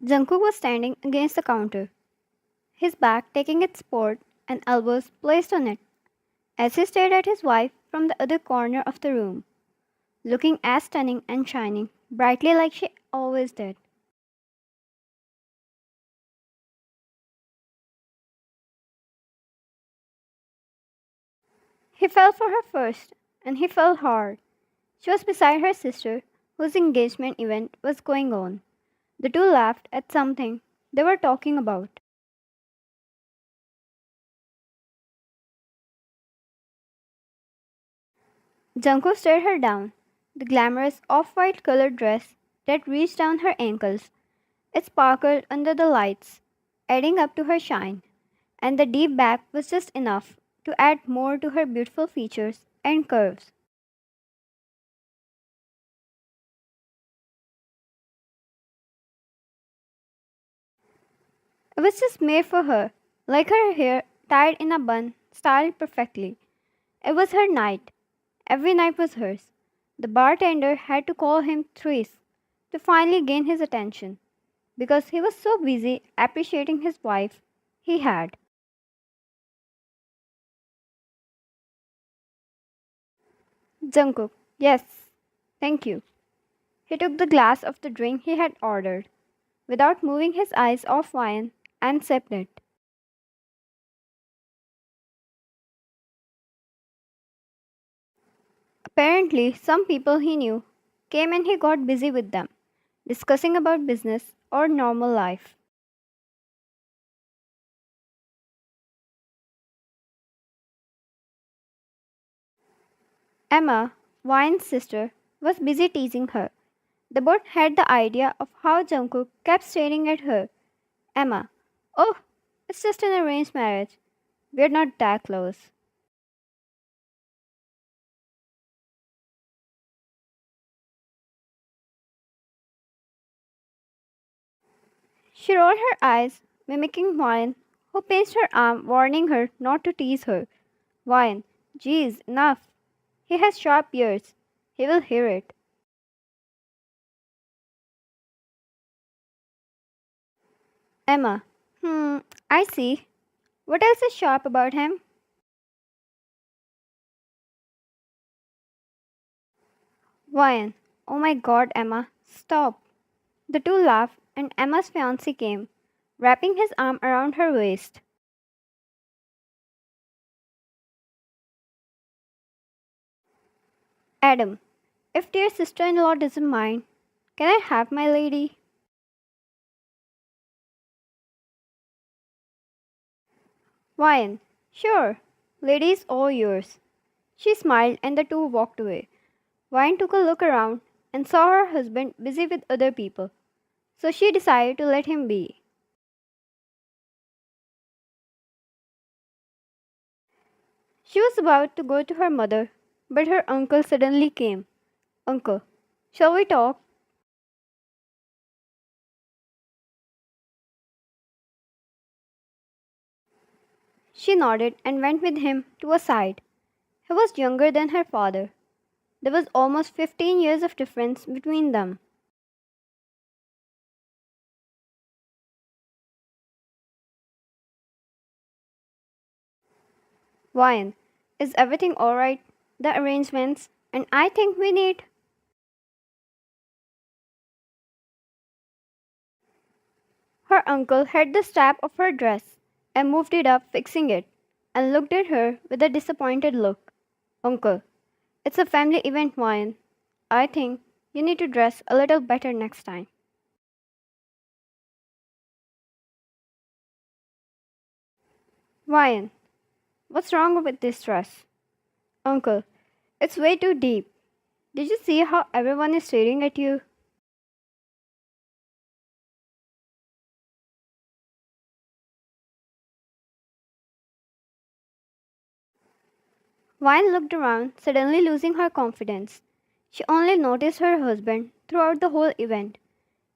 Jungkook was standing against the counter, his back taking its support and elbows placed on it, as he stared at his wife from the other corner of the room, looking as stunning and shining brightly like she always did. He fell for her first, and he fell hard. She was beside her sister, whose engagement event was going on. The two laughed at something they were talking about. Junko stared her down. The glamorous off-white colored dress that reached down her ankles. It sparkled under the lights, adding up to her shine, and the deep back was just enough to add more to her beautiful features and curves. It was just made for her, like her hair tied in a bun, styled perfectly. It was her night. Every night was hers. The bartender had to call him thrice to finally gain his attention because he was so busy appreciating his wife he had. Jungkook, yes, thank you. He took the glass of the drink he had ordered without moving his eyes off wine and sipped it. Apparently, some people he knew came and he got busy with them, discussing about business or normal life. Emma, Wine's sister, was busy teasing her. They both had the idea of how Jungkook kept staring at her. Emma, oh, it's just an arranged marriage. We're not that close. She rolled her eyes, mimicking Wine, who pinched her arm, warning her not to tease her. Wine, geez, enough. He has sharp ears. He will hear it. Emma, I see. What else is sharp about him? Wine, oh my god, Emma, stop. The two laughed, and Emma's fiancé came, wrapping his arm around her waist. Adam, if dear sister in law doesn't mind, can I have my lady? Wine, sure, lady is all yours. She smiled, and the two walked away. Wine took a look around and saw her husband busy with other people, so she decided to let him be. She was about to go to her mother, but her uncle suddenly came. Uncle, shall we talk? She nodded and went with him to a side. He was younger than her father. There was almost 15 years of difference between them. Wine, is everything alright? The arrangements, and I think we need. Her uncle had the strap of her dress and moved it up, fixing it, and looked at her with a disappointed look. Uncle, it's a family event, Wine. I think you need to dress a little better next time. Wine, what's wrong with this dress? Uncle, it's way too deep. Did you see how everyone is staring at you? Wine looked around, suddenly losing her confidence. She only noticed her husband throughout the whole event.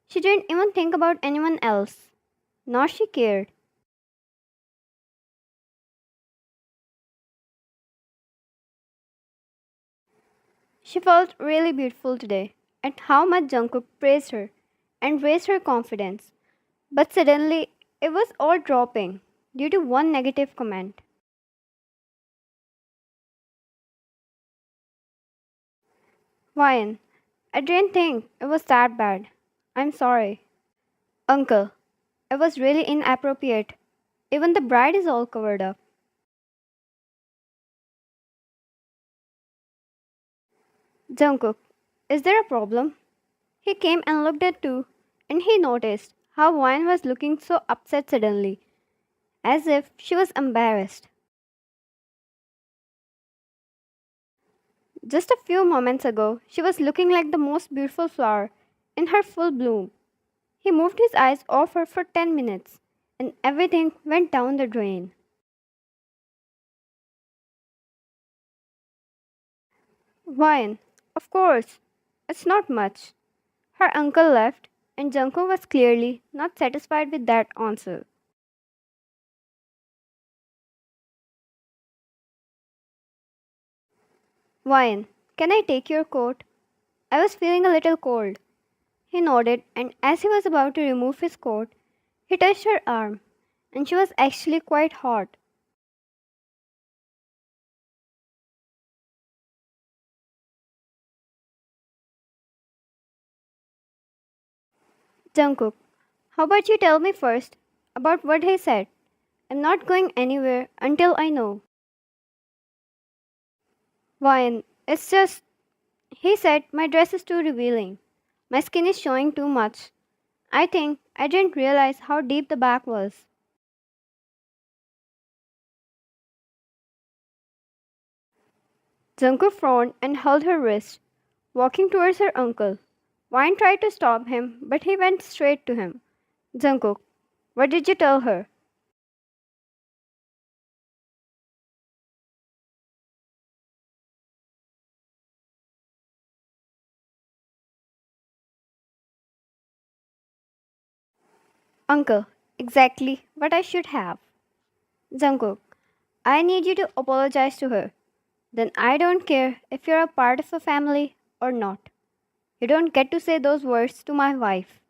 She didn't even think about anyone else. Nor she cared. She felt really beautiful today, and how much Jungkook praised her and raised her confidence. But suddenly, it was all dropping due to one negative comment. Ryan, I didn't think it was that bad. I'm sorry. Uncle, it was really inappropriate. Even the bride is all covered up. Jungkook, is there a problem? He came and looked at too, and he noticed how Ryan was looking so upset suddenly, as if she was embarrassed. Just a few moments ago, she was looking like the most beautiful flower in her full bloom. He moved his eyes off her for 10 minutes, and everything went down the drain. Ryan, of course, it's not much. Her uncle left, and Junko was clearly not satisfied with that answer. Ryan, can I take your coat? I was feeling a little cold. He nodded, and as he was about to remove his coat, he touched her arm, and she was actually quite hot. Jungkook, how about you tell me first about what he said? I'm not going anywhere until I know. Ryan, it's just, he said my dress is too revealing. My skin is showing too much. I think I didn't realize how deep the back was. Jungkook frowned and held her wrist, walking towards her uncle. Ryan tried to stop him, but he went straight to him. Jungkook, what did you tell her? Uncle, exactly what I should have. Jungkook, I need you to apologize to her. Then I don't care if you're a part of a family or not. You don't get to say those words to my wife.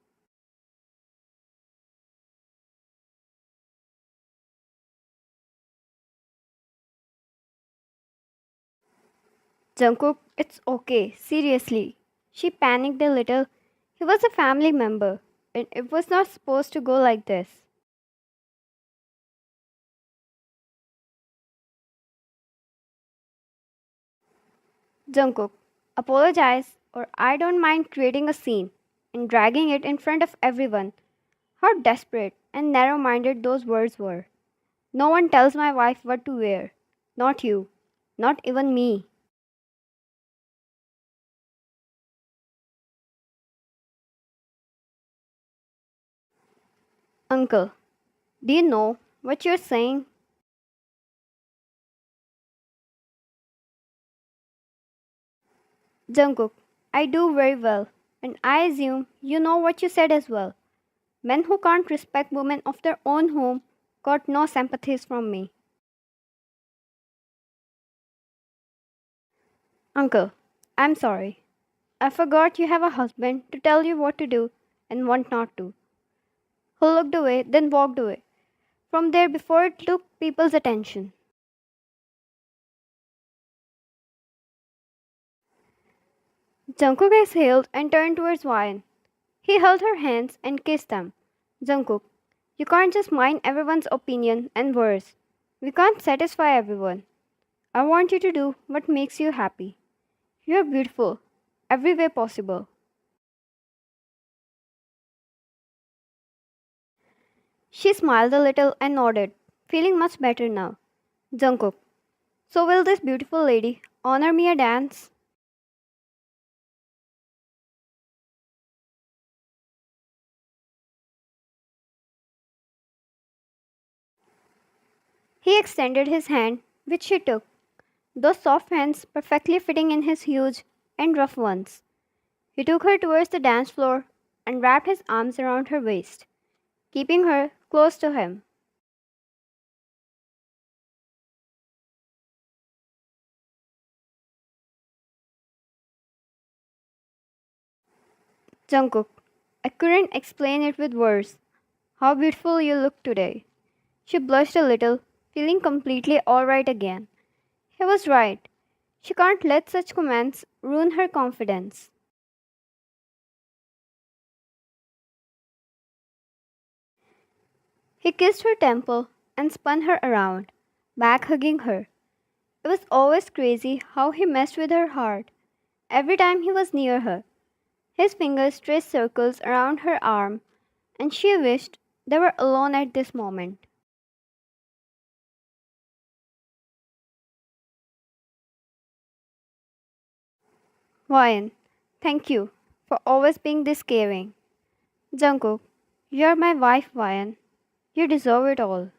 Jungkook, it's okay, seriously. She panicked a little. He was a family member, and it was not supposed to go like this. Jungkook, apologize, or I don't mind creating a scene and dragging it in front of everyone. How desperate and narrow minded those words were. No one tells my wife what to wear. Not you. Not even me. Uncle, do you know what you're saying? Jungkook, I do very well, and I assume you know what you said as well. Men who can't respect women of their own home got no sympathies from me. Uncle, I'm sorry. I forgot you have a husband to tell you what to do and what not to. Who looked away, then walked away from there before it took people's attention. Jungkook exhaled and turned towards Ryan. He held her hands and kissed them. Jungkook, you can't just mind everyone's opinion and words. We can't satisfy everyone. I want you to do what makes you happy. You're beautiful, every way possible. She smiled a little and nodded, feeling much better now. Jungkook, so will this beautiful lady honor me a dance? He extended his hand, which she took, those soft hands perfectly fitting in his huge and rough ones. He took her towards the dance floor and wrapped his arms around her waist, keeping her close to him. Jungkook, I couldn't explain it with words. How beautiful you look today. She blushed a little, feeling completely alright again. He was right. She can't let such comments ruin her confidence. He kissed her temple and spun her around, back hugging her. It was always crazy how he messed with her heart every time he was near her. His fingers traced circles around her arm, and she wished they were alone at this moment. Ryan, thank you for always being this caring. Jungkook, you're my wife, Ryan. You deserve it all.